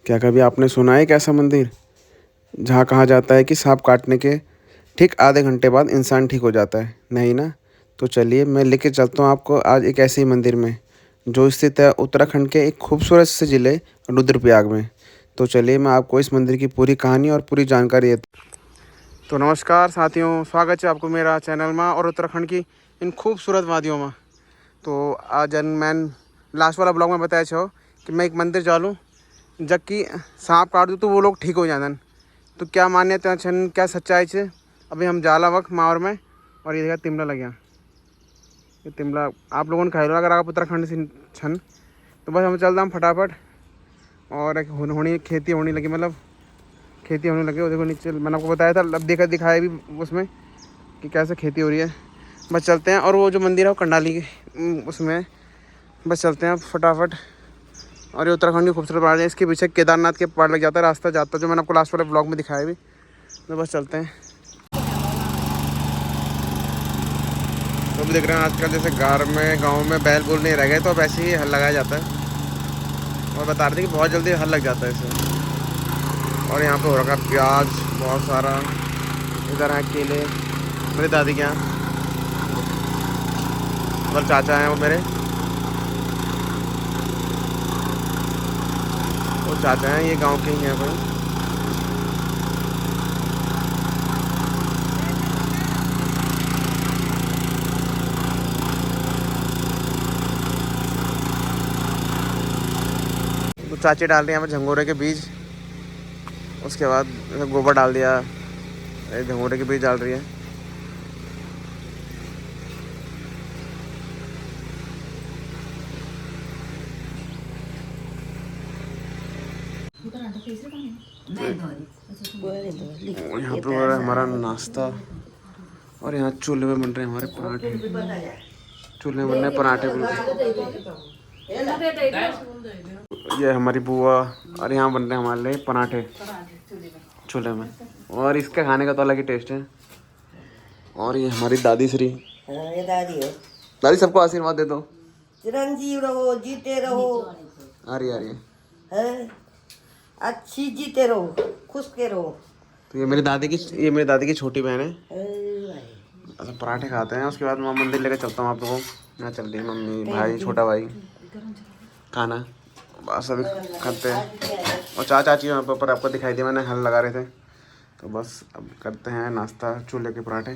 क्या कभी आपने सुना है एक ऐसा मंदिर जहाँ कहा जाता है कि सांप काटने के ठीक आधे घंटे बाद इंसान ठीक हो जाता है? नहीं ना? तो चलिए मैं लेके चलता हूँ आपको आज एक ऐसे ही मंदिर में जो स्थित है उत्तराखंड के एक खूबसूरत से ज़िले रुद्रप्रयाग में। तो चलिए मैं आपको इस मंदिर की पूरी कहानी और पूरी जानकारी देता हूँ। तो नमस्कार साथियों, स्वागत है आपको मेरा चैनल में और उत्तराखंड की इन खूबसूरत वादियों में। तो आज मैं लास्ट वाला ब्लॉग में बताया छो कि मैं एक मंदिर चालूँ जब कि सांप काट दूँ तो वो लोग ठीक हो जाते। तो क्या मान्यता छन, क्या सच्चाई है, अभी हम जाला वक्त मावर में। और ये देखा तिमला लग गया, ये तिमला आप लोगों ने खाई लो अगर आप उत्तराखंड से छन। तो बस हम चलता हम फटाफट और एक होनी खेती होने लगी, मतलब खेती होने लगी। वो देखो नीचे मैंने आपको बताया था, अब देखा दिखाया भी उसमें कि कैसे खेती हो रही है। बस चलते हैं और वो जो मंदिर है वो कंडाली के उसमें है। बस चलते हैं फटाफट। और ये उत्तराखंड की खूबसूरत पहाड़ है, इसके पीछे केदारनाथ के पहाड़ लग जाता है, रास्ता जाता है जो मैंने आपको लास्ट वाले ब्लॉग में दिखाया भी। तो बस चलते हैं। तो भी देख रहे हैं आजकल जैसे गाँव में बैल बोल नहीं रह गए, तो अब ऐसे ही हल लगाया जाता है। और बता रहे थे कि बहुत जल्दी हल लग जाता है इससे। और यहाँ पे हो रखा प्याज बहुत सारा, इधर है केले मेरी दादी के यहाँ, और चाचा हैं वो मेरे, वो चाचा हैं ये गांव के ही हैं कोई। तो चाची डाल रही हैं यहाँ पर झंगोरे के बीज, उसके बाद गोबर डाल दिया, झंगोरे के बीज डाल रही है। और यहाँ पे हो रहा है हमारा नाश्ता, और यहाँ चूल्हे में बन रहे हैं हमारे पराठे, चूल्हे में बन रहे हैं पराठे बिल्कुल। ये हमारी बुआ, और यहाँ बन रहे हैं हमारे लिए पराठे चूल्हे में, और इसके खाने का तो अलग ही टेस्ट है। और ये हमारी दादी श्री, ये दादी है। दादी सबको आशीर्वाद दे दो। चिरंजीव रहो, जीते रहो। आ रही हैं? अच्छी जीते रहो, खुश के रहो। तो ये मेरी दादी की छोटी बहन है। अच्छा पराठे खाते हैं, उसके बाद मैं मंदिर लेकर चलता हूँ आप लोगों को। यहाँ चल रही है मम्मी, भाई, छोटा भाई खाना, बस अभी खाते हैं। और चाची वहाँ पर आपको दिखाई दिया, मैंने हल लगा रहे थे। तो बस अब करते हैं नाश्ता, चूल्हे के पराठे।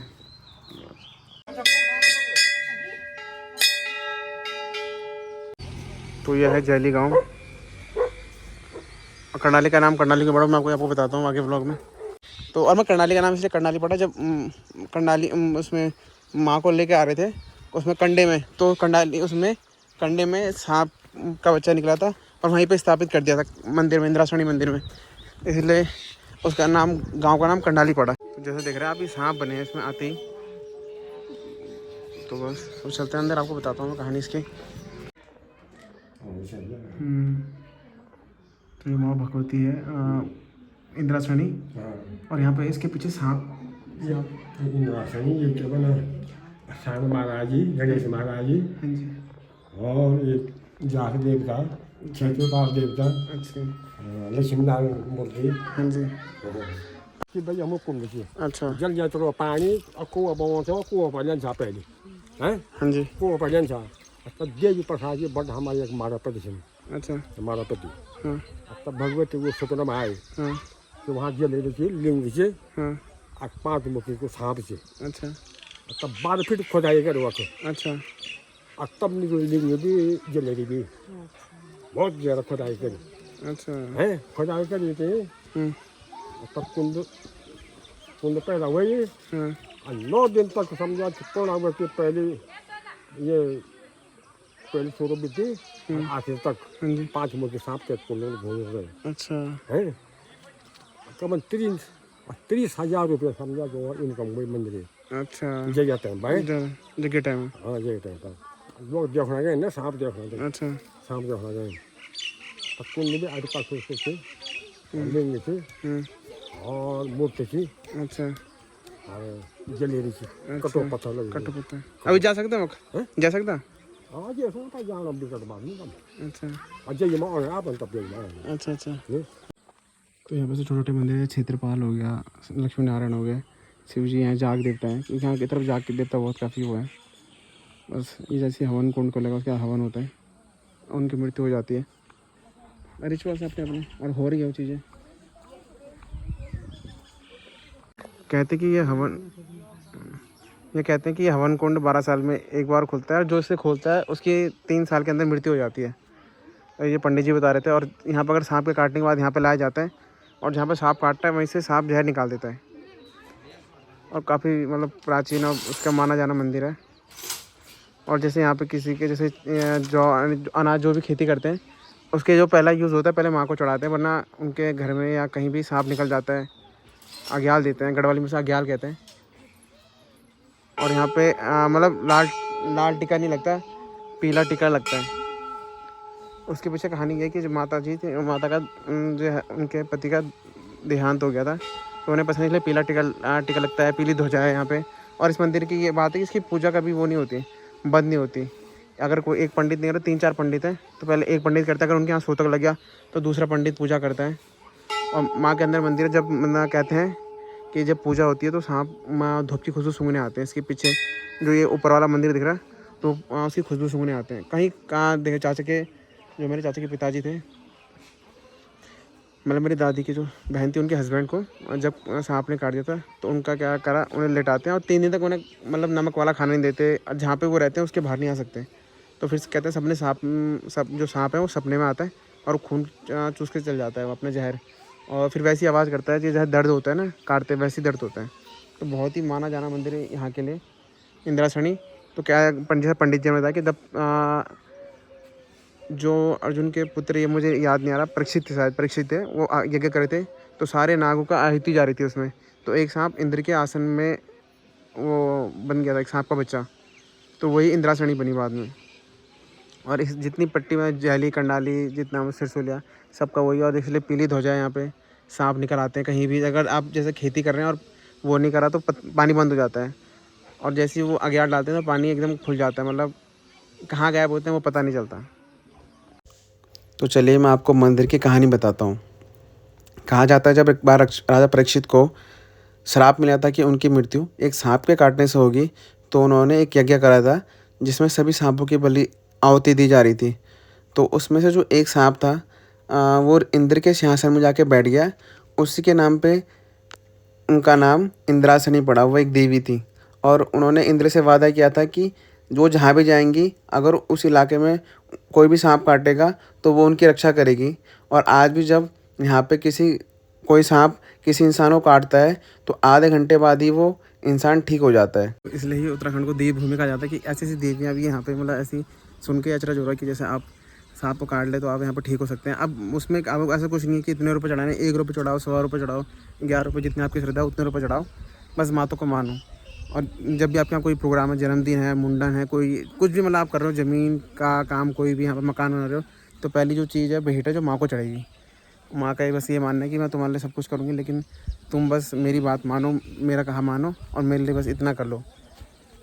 तो यह है जैली गांव, और करनाली का नाम करनाली के बड़ा मैं आपको बताता हूँ आगे ब्लॉग में। तो और मैं करनाली का नाम इसलिए करनाली पड़ा, जब करनाली उसमें माँ को लेके आ रहे थे उसमें कंडे में, तो करनाली उसमें कंडे में सांप का बच्चा निकला था और वहीं पे स्थापित कर दिया था मंदिर में, इंद्रासनी मंदिर में, इसलिए उसका नाम, गांव का नाम करनाली पड़ा। तो जैसे देख रहे हैं आप, ये सांप बने हैं इसमें आते ही। तो बस सब चलते हैं अंदर, आपको बताता हूँ मैं कहानी इसकी। तो ये माँ भगवती है इंद्रासनी, और यहाँ पे इसके पीछे सांप। इंद्रासनी ये क्या बना, सांग महाराज जी, गणेश महाराज जी, हाँ जी, और एक जाग देवता, क्षेत्रपाल देवता, अच्छा, लक्ष्मी नारायण मूर्ति। हाँ जी, कि भाई हम कुंड की अच्छा, जल जल पानी और कुआ बवा से कुआ पर था पहले हैं, हाँ जी, कुआ पर था। तब देवी प्रसाद जी बट हमारे एक मारापति से, अच्छा, मारापति। हाँ, तब भगवती वो सपना में आए, हाँ, तो वहाँ जल रही थी लिंग से, हाँ, और 5 मुखी को सांप से। अच्छा, तब 12 फीट खोदाई कर वक्त, अच्छा, और तब लिंग भी जल रही भी, बहुत ज़्यादा खुदाई करी अच्छा, है, खुदाई करी थी। तब कुंड पैदा हुई, हाँ, और 9 दिन तक समझा पूर्णावती पहले ये पहले शुरू भी थी, आखिर तक हाँ जी, 5 मुखी सांप के कुंड में घूम रहे अच्छा, हैं। करीबन 30,000 रुपये समझा जो इनकम हुई मंदिर अच्छा, जगह टाइम भाई। जगह टाइम, हाँ जगह टाइम पर लोग देखना गए ना, सांप देखना गए, अच्छा, सांप देखना गए। तब कुंड में आधे पास थी, लिंग थी, और मूर्ति थी, अच्छा, और जलेरी थी, कटो पत्थर लगे। कटो पत्ता। अभी जा सकते हैं, जा सकता, आज ये सोता जाना बिकट बात नहीं कम अच्छा आज ये मां है अपन तब ये मां अच्छा अच्छा। ये तो यहाँ पर से छोटे छोटे मंदिर है, क्षेत्रपाल हो गया, लक्ष्मी नारायण हो गए, शिव जी हैं, जाग देवता है, क्योंकि यहाँ की तरफ जाग के देवता बहुत काफ़ी हुआ है। बस ये जैसे हवन कुंड को लगा उसके हवन होता है, उनकी मृत्यु हो जाती है। रिचुअल्स अपने अपने और हो रही है वो चीज़ें। कहते कि ये कहते हैं कि ये हवन कुंड 12 साल में एक बार खुलता है, और जो इसे खोलता है उसकी 3 साल के अंदर मृत्यु हो जाती है। और ये पंडित जी बता रहे थे। और यहाँ पर अगर सांप के काटने के बाद यहाँ पे लाया जाता है, और जहाँ पे सांप काटता है वहीं से सांप जहर निकाल देता है। और काफ़ी मतलब प्राचीन और उसका माना जाना मंदिर है। और जैसे यहाँ पे किसी के जैसे जो अनाज जो भी खेती करते हैं उसके जो पहला यूज़ होता है, पहले माँ को चढ़ाते हैं, वरना उनके घर में या कहीं भी सांप निकल जाता है, अग्याल देते हैं, गढ़वाली में से अग्याल कहते हैं। और यहाँ पे मतलब लाल टिका नहीं लगता, पीला टिका लगता है। उसके पीछे कहानी ये है कि जो माता जी थी, माता का जो है उनके पति का देहांत हो गया था, तो उन्हें पसंद इसलिए पीला टिका लगता है, पीली ध्वजा है यहाँ पे। और इस मंदिर की ये बात है कि इसकी पूजा कभी वो नहीं होती, बंद नहीं होती। अगर कोई एक पंडित नहीं करता, 3-4 पंडित हैं, तो पहले एक पंडित करता है, अगर उनके यहाँ सूतक लग गया तो दूसरा पंडित पूजा करता है। और माँ के अंदर मंदिर जब कहते हैं कि जब पूजा होती है तो सांप माँ धूप की खुशबू सूंघने आते हैं। इसके पीछे जो ये ऊपर वाला मंदिर दिख रहा है, तो उसकी खुशबू सूंघने आते हैं। कहीं कहाँ देखे चाचा के, जो मेरे चाचा के पिताजी थे, मतलब मेरी दादी की जो बहन थी, उनके हस्बैंड को जब सांप ने काट दिया था, तो उनका क्या करा, उन्हें लेटाते हैं और 3 दिन तक उन्हें मतलब नमक वाला खाना नहीं देते, और जहाँ पे वो रहते हैं उसके बाहर नहीं आ सकते। तो फिर कहते हैं सपने सब जो सांप है वो सपने में आता है और खून चूस के चल जाता है वो अपना जहर, और फिर वैसी आवाज़ करता है, जैसे दर्द होता है ना काटते, वैसी दर्द होता है। तो बहुत ही माना जाना मंदिर है यहाँ के लिए, इंद्रासनी। तो क्या है, पंडित जी ने बताया कि जब जो अर्जुन के पुत्र, ये मुझे याद नहीं आ रहा, परीक्षित थे शायद, परीक्षित थे, वो यज्ञ करे थे, तो सारे नागों का आहुति जा रही थी उसमें। तो एक सांप इंद्र के आसन में वो बन गया था, एक सांप का बच्चा, तो वही इंद्रासनी बनी बाद में। और इस जितनी पट्टी में जैली कंडाली जितना सिरसोलिया सबका वही। और इसलिए पीली ध्वजा है यहाँ पे, सांप निकल आते हैं कहीं भी। अगर आप जैसे खेती कर रहे हैं और वो नहीं करा तो पानी बंद हो जाता है, और जैसे ही वो अग्यार डालते हैं तो पानी एकदम खुल जाता है, मतलब कहाँ गायब होते हैं वो पता नहीं चलता। तो चलिए मैं आपको मंदिर की कहानी बताता हूँ। कहा जाता है जब एक बार राजा परीक्षित को श्राप मिला था कि उनकी मृत्यु एक सांप के काटने से होगी, तो उन्होंने एक यज्ञ करा था जिसमें सभी सांपों की बलि आहुति दी जा रही थी। तो उसमें से जो एक सांप था वो इंद्र के सिंहासन में जाके बैठ गया। उसी के नाम पे उनका नाम इंद्रासनी पड़ा। वो एक देवी थी, और उन्होंने इंद्र से वादा किया था कि जो जहाँ भी जाएंगी, अगर उस इलाके में कोई भी सांप काटेगा तो वो उनकी रक्षा करेगी। और आज भी जब यहाँ पे कोई सांप किसी इंसान को काटता है तो आधे घंटे बाद ही वो इंसान ठीक हो जाता है। इसलिए ही उत्तराखंड को देवी भूमि कहा जाता है कि ऐसी ऐसी देवियाँ भी यहाँ पे, मतलब ऐसी सुन के अचरज हो रहा है कि जैसे आप सांप को काट ले तो आप यहाँ पर ठीक हो सकते हैं। अब उसमें अब ऐसा कुछ नहीं है कि इतने रुपये चढ़ाने, 1 रुपये चढ़ाओ, 100 रुपये चढ़ाओ, 11 रुपये, जितने आपकी श्रद्धा उतने रुपये चढ़ाओ, बस मातों को मानो। और जब भी आपके यहाँ कोई प्रोग्राम है, जन्मदिन है, मुंडन है, कोई कुछ भी मतलब आप कर रहे हो, ज़मीन का काम, कोई भी यहाँ पर मकान बना रहे हो, तो पहली जो चीज़ है भेंट है जो माँ को चढ़ेगी। माँ का बस ये मानना है कि मैं तुम्हारे लिए सब कुछ करूँगी, लेकिन तुम बस मेरी बात मानो, मेरा कहा मानो, और मेरे लिए बस इतना कर लो।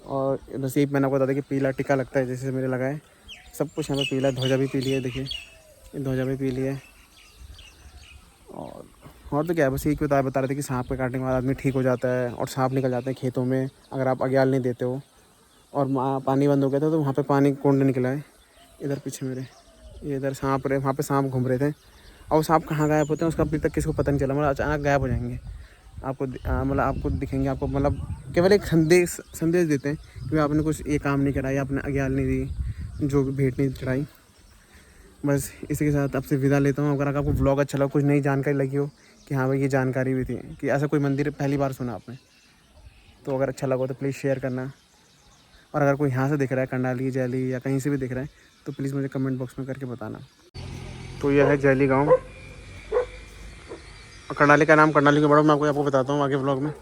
और बस यही मैंने आपको बता था कि पीला टिका लगता है, जैसे मेरे लगा है, सब कुछ यहाँ पर पीला। ध्वजा भी पीली है, देखिए ये ध्वजा भी पीली है। और तो क्या है, बस यही बता रहे थे कि सांप के काटने के बाद आदमी ठीक हो जाता है, और सांप निकल जाते हैं खेतों में अगर आप अग्याल नहीं देते हो। और पानी बंद हो गया था तो वहाँ पे पानी कुंड निकला है, इधर पीछे मेरे, ये इधर सांप रहे, वहाँ पे सांप घूम रहे थे। और सांप कहाँ गायब होते हैं उसका अभी तक किसी को पता नहीं चला, मतलब अचानक गायब हो जाएंगे, आपको मतलब आपको दिखेंगे, आपको मतलब केवल एक संदेश देते हैं कि आपने कुछ ये काम नहीं करा, या आपने अग्याल नहीं दी, जो भी भेंट नहीं चढ़ाई। बस इसी के साथ आपसे विदा लेता हूँ। अगर आपको व्लॉग अच्छा लगा, कुछ नई जानकारी लगी हो कि हाँ भाई ये जानकारी भी थी कि ऐसा कोई मंदिर पहली बार सुना आपने, तो अगर अच्छा लगा तो प्लीज़ शेयर करना। और अगर कोई यहाँ से दिख रहा है, कंडाली, जैली या कहीं से भी दिख रहा है, तो प्लीज़ मुझे कमेंट बॉक्स में करके बताना। तो यह है जैली गाँव, और कंडाली का नाम कंडाली के बड़ा मैं आपको बताता हूँ आगे व्लॉग में।